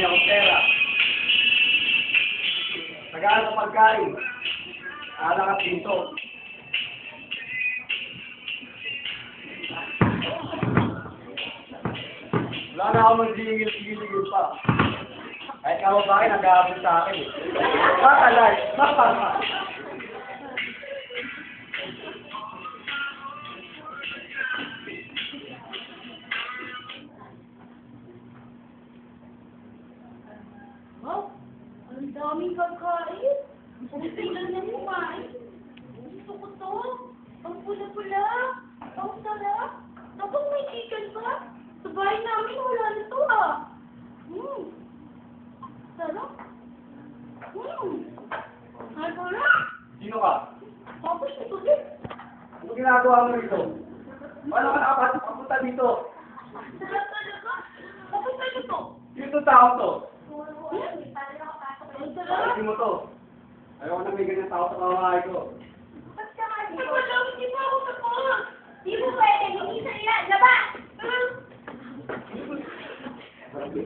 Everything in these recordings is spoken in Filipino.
Marami akong pera. Nag-aaral sa pagkain. Alakat dito. Wala na ako magsigil-sigil pa. Kahit ka babae, nag-aabot sa akin eh. Makalay, mapama. Wow, ang daming pagkain. Ang sila na kumain. Gusto ko to. Ang pula-pula. Ang sarap. Tapos may chicken pa. Sa bahay namin wala na to ah. Sarap. Sarap. Sino ka? Tapos ito din. Ano ginagawa mo dito? Paano ka nakapagpunta dito? Sarap talaga. Tapos ano to? Dito tao to. Ang sarap. Hindi mo to. Ayaw ko na may ganyan tao sa kawahay ko. Hindi ko alam, hindi pa ako tapos. Di mo pwede, hindi sa ila. Laba! Dali,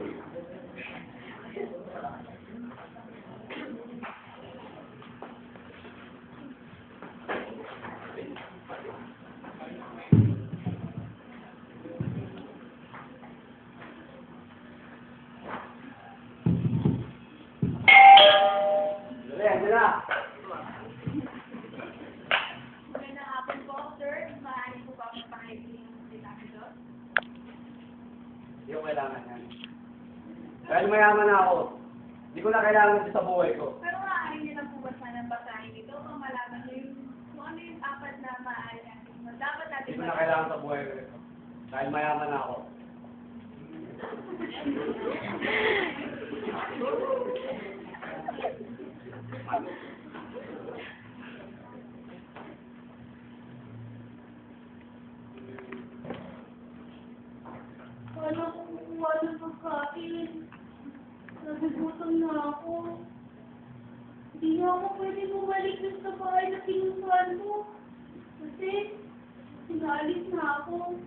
na. Magandang hapon po, sir. Maaari po ba akong pakaitin yung dito? Hindi ko kailangan yan. Dahil mayaman na ako. Hindi ko na kailangan ito sa buhay ko. Pero maaari niyo lang po ba sanang basahin ito o malaman niyo kung ano yung apat na maaari natin. Dapat natin Hindi ko na kailangan sa buhay ko. Dahil mayaman na ako. Paano ako kukuha ng pagkain? Nagugutom na ako. Hindi na ako pwede bumalik dun sa bahay na pinusuan ko. Kasi, sinalis na ako.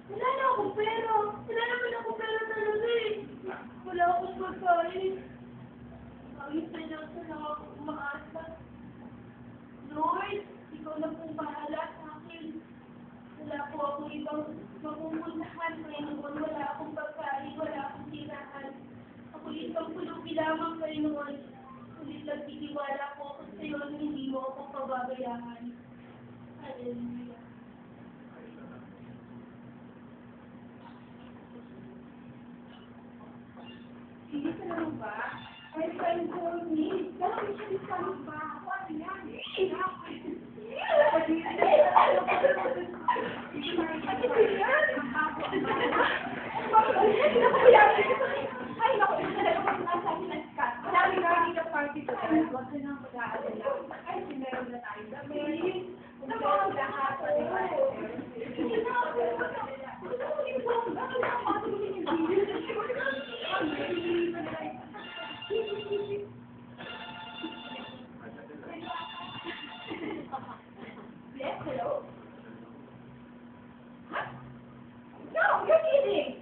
Wala na akong pera. Wala naman ako pera talaga eh. Wala akong pagkain. Bakit na lang sa ako umaasa? Lord, ikaw na pong bahala sa akin. Wala po ako ibang mapupuntahan. Panginoon, wala akong pagkain, wala akong tirahan. Ako isang pulubi lamang, Panginoon. Ulit lang titiwala po ako sa iyo, hindi mo ako pababayaan. Hallelujah. Hindi ka naman ba? Ay, kayo ko ni. Dahil siya sa ba? Ako ano yan? Ay, naku, talaga pag nasa akin ang skat. Marami na hindi ka party to. Huwag ka nang mag-aalala. Ay, sineron na tayo. Dami. Naku, lahat. Yes, hello? Huh? No, you're kidding!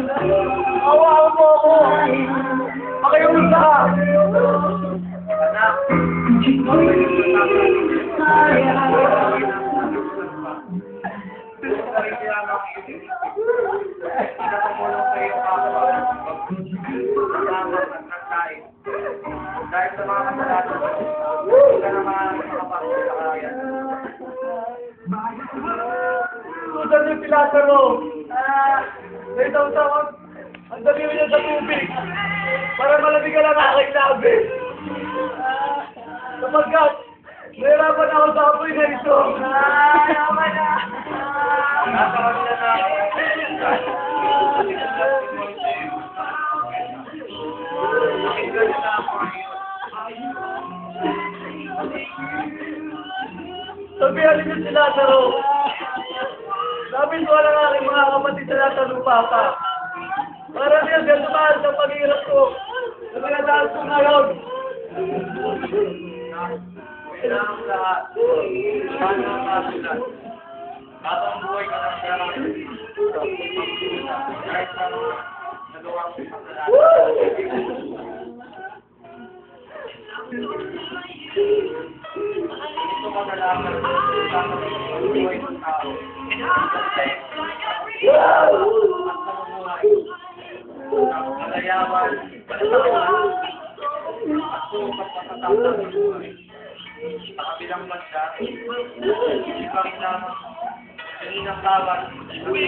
Awa mo ako! Pakiusa! Anak! Dahil sa mga kasalanan, hindi ka naman makapasok sa kaya. Susan yung Pilataro! Naitaw-tawag, ang dami niya sa tubig para malamig ka lang aking labi. Sapagkat, nahirapan ako sa apoy na ito. Naman na! Nasa kanila na ako. Sabihan niyo si Lazaro. Sabi ko lang aking mga kapatid na nasa lupa pa. Para niya gano'n sa paghirap ko. Sa pinadaan ko ngayon. Kailangan lahat. Paano ang kasulat? Habang buhay ka ng sarang. Kahit sa nagawa ko sa kasalanan. Ito ka na lang ang buhay ng tao. Ang kalayawan, panatawa, at sukat patatapos ng buhay. Sa kabilang banda, ipang lamang, kaninang bawat, uli,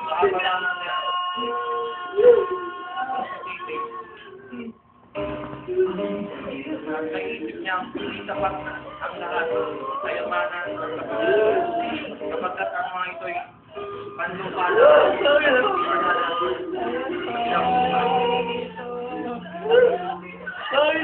makapalaman niya. Naisip niya hindi sapat ang lahat, kayamanan at kapatid. Kapagkat ang mga ito'y panlupala. Ay,